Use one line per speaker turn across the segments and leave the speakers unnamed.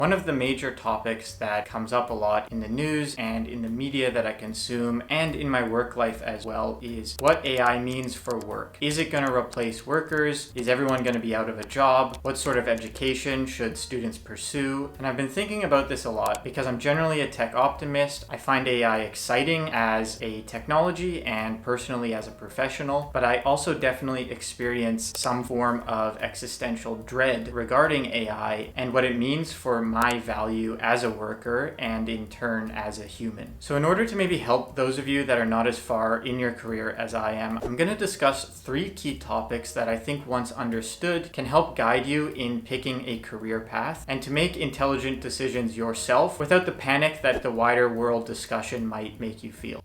One of the major topics that comes up a lot in the news and in the media that I consume and in my work life as well is what AI means for work. Is it going to replace workers? Is everyone going to be out of a job? What sort of education should students pursue? And I've been thinking about this a lot because I'm generally a tech optimist. I find AI exciting as a technology and personally as a professional, but I also definitely experience some form of existential dread regarding AI and what it means for my value as a worker and in turn as a human. So in order to maybe help those of you that are not as far in your career as I am, I'm going to discuss 3 key topics that I think once understood can help guide you in picking a career path and to make intelligent decisions yourself without the panic that the wider world discussion might make you feel.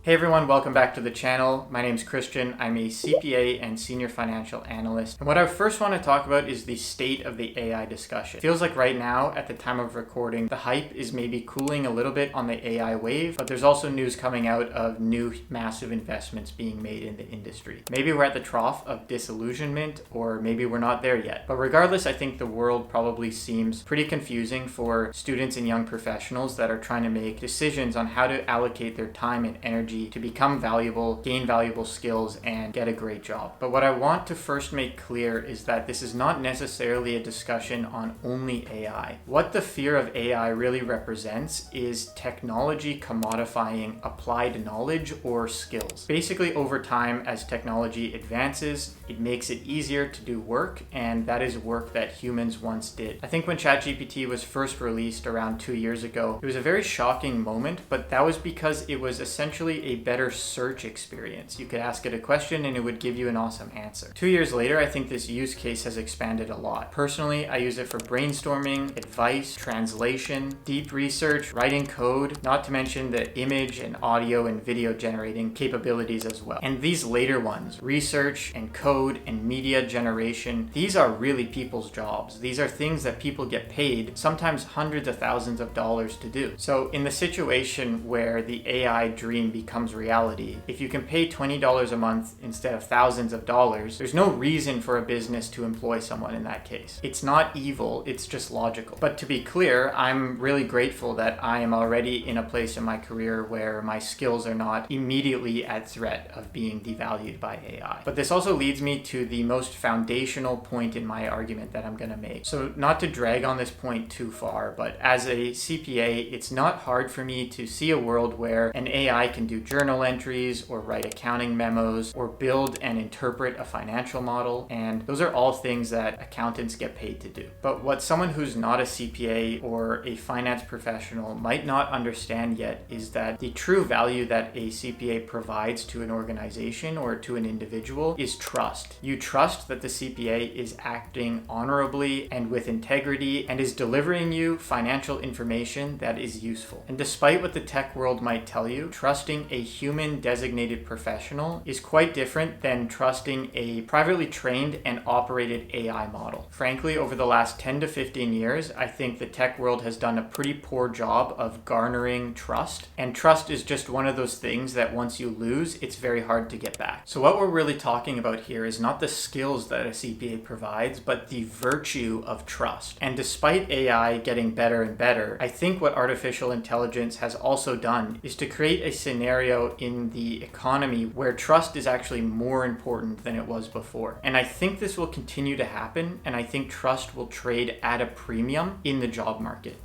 Hey everyone, welcome back to the channel. My name's Christian. I'm a CPA and senior financial analyst. And what I first want to talk about is the state of the AI discussion. It feels like right now, at the time of recording, the hype is maybe cooling a little bit on the AI wave, but there's also news coming out of new massive investments being made in the industry. Maybe we're at the trough of disillusionment, or maybe we're not there yet. But regardless, I think the world probably seems pretty confusing for students and young professionals that are trying to make decisions on how to allocate their time and energy to become valuable, gain valuable skills, and get a great job. But what I want to first make clear is that this is not necessarily a discussion on only AI. What the fear of AI really represents is technology commodifying applied knowledge or skills. Basically, over time, as technology advances, it makes it easier to do work, and that is work that humans once did. I think when ChatGPT was first released around 2 years ago, it was a very shocking moment, but that was because it was essentially a better search experience. You could ask it a question and it would give you an awesome answer. 2 years later, I think this use case has expanded a lot. Personally, I use it for brainstorming, advice, translation, deep research, writing code, not to mention the image and audio and video generating capabilities as well. And these later ones, research and code and media generation, these are really people's jobs. These are things that people get paid, sometimes hundreds of thousands of dollars to do. So in the situation where the AI dream becomes reality, if you can pay $20 a month instead of thousands of dollars, there's no reason for a business to employ someone in that case. It's not evil, it's just logical. But to be clear, I'm really grateful that I am already in a place in my career where my skills are not immediately at threat of being devalued by AI. But this also leads me to the most foundational point in my argument that I'm going to make. So not to drag on this point too far, but as a CPA, it's not hard for me to see a world where an AI can do journal entries or write accounting memos or build and interpret a financial model, and those are all things that accountants get paid to do. But what someone who's not a CPA or a finance professional might not understand yet is that the true value that a CPA provides to an organization or to an individual is trust. You trust that the CPA is acting honorably and with integrity and is delivering you financial information that is useful. And despite what the tech world might tell you, trusting a human designated professional is quite different than trusting a privately trained and operated AI model. Frankly, over the last 10 to 15 years, I think the tech world has done a pretty poor job of garnering trust. And trust is just one of those things that once you lose, it's very hard to get back. So what we're really talking about here is not the skills that a CPA provides, but the virtue of trust. And despite AI getting better and better, I think what artificial intelligence has also done is to create a scenario in the economy where trust is actually more important than it was before. And I think this will continue to happen, and I think trust will trade at a premium in the job market.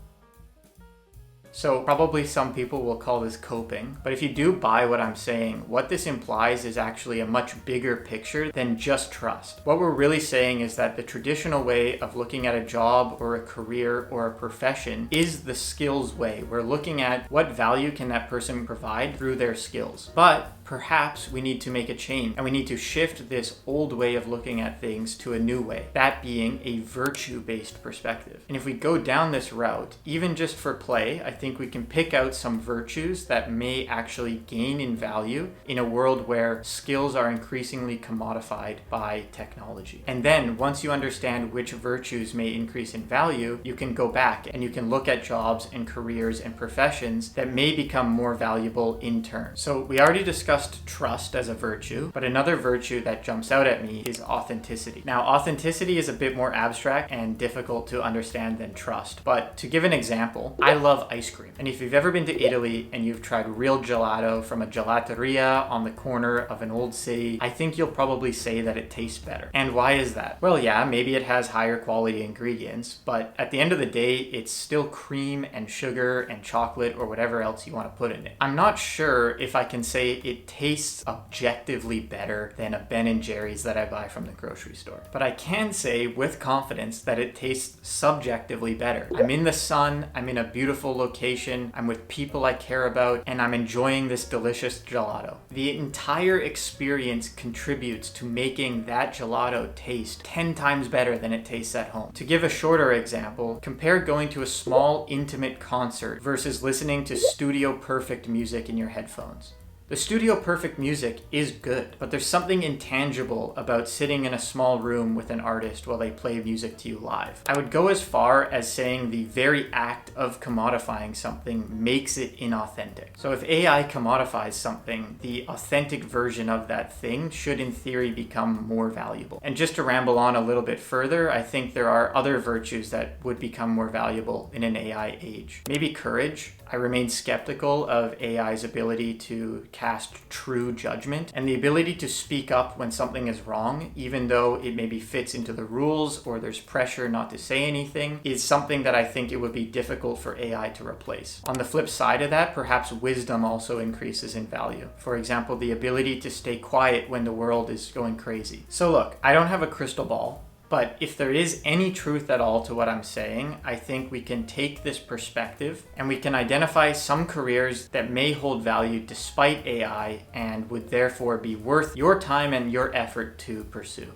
So probably some people will call this coping, but if you do buy what I'm saying, what this implies is actually a much bigger picture than just trust. What we're really saying is that the traditional way of looking at a job or a career or a profession is the skills way. We're looking at what value can that person provide through their skills. But perhaps we need to make a change and we need to shift this old way of looking at things to a new way, that being a virtue-based perspective. And if we go down this route, even just for play, I think we can pick out some virtues that may actually gain in value in a world where skills are increasingly commodified by technology. And then once you understand which virtues may increase in value, you can go back and you can look at jobs and careers and professions that may become more valuable in turn. So we already discussed discussed trust as a virtue, but another virtue that jumps out at me is authenticity. Now, authenticity is a bit more abstract and difficult to understand than trust, but to give an example, I love ice cream. And if you've ever been to Italy and you've tried real gelato from a gelateria on the corner of an old city, I think you'll probably say that it tastes better. And why is that? Well, yeah, maybe it has higher quality ingredients, but at the end of the day, it's still cream and sugar and chocolate or whatever else you want to put in it. I'm not sure if I can say it tastes objectively better than a Ben & Jerry's that I buy from the grocery store, but I can say with confidence that it tastes subjectively better. I'm in the sun, I'm in a beautiful location, I'm with people I care about, and I'm enjoying this delicious gelato. The entire experience contributes to making that gelato taste 10 times better than it tastes at home. To give a shorter example, compare going to a small, intimate concert versus listening to studio perfect music in your headphones. The studio perfect music is good, but there's something intangible about sitting in a small room with an artist while they play music to you live. I would go as far as saying the very act of commodifying something makes it inauthentic. So if AI commodifies something, the authentic version of that thing should in theory become more valuable. And just to ramble on a little bit further, I think there are other virtues that would become more valuable in an AI age. Maybe courage. I remain skeptical of AI's ability to cast true judgment, and the ability to speak up when something is wrong, even though it maybe fits into the rules or there's pressure not to say anything, is something that I think it would be difficult for AI to replace. On the flip side of that, perhaps wisdom also increases in value. For example, the ability to stay quiet when the world is going crazy. So look, I don't have a crystal ball, but if there is any truth at all to what I'm saying, I think we can take this perspective and we can identify some careers that may hold value despite AI and would therefore be worth your time and your effort to pursue.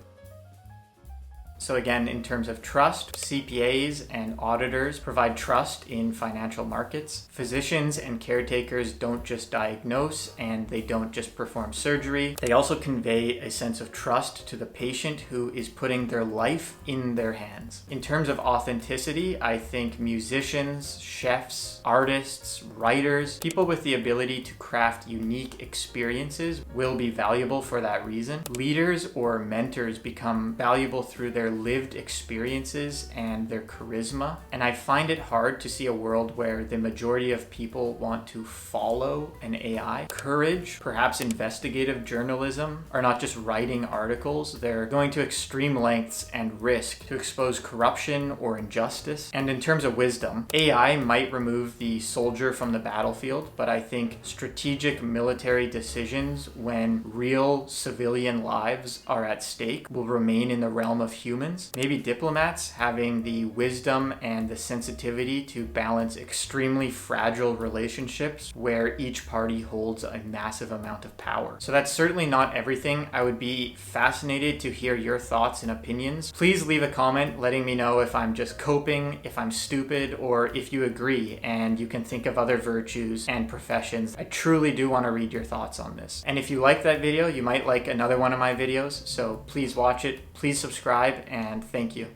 So again, in terms of trust, CPAs and auditors provide trust in financial markets. Physicians and caretakers don't just diagnose and they don't just perform surgery. They also convey a sense of trust to the patient who is putting their life in their hands. In terms of authenticity, I think musicians, chefs, artists, writers, people with the ability to craft unique experiences will be valuable for that reason. Leaders or mentors become valuable through their lived experiences and their charisma. And I find it hard to see a world where the majority of people want to follow an AI. Courage, perhaps investigative journalism, are not just writing articles. They're going to extreme lengths and risk to expose corruption or injustice. And in terms of wisdom, AI might remove the soldier from the battlefield, but I think strategic military decisions when real civilian lives are at stake will remain in the realm of humans. Maybe diplomats having the wisdom and the sensitivity to balance extremely fragile relationships where each party holds a massive amount of power. So that's certainly not everything. I would be fascinated to hear your thoughts and opinions. Please leave a comment letting me know if I'm just coping, if I'm stupid, or if you agree and you can think of other virtues and professions. I truly do want to read your thoughts on this. And if you like that video, you might like another one of my videos, so please watch it, please subscribe, and thank you.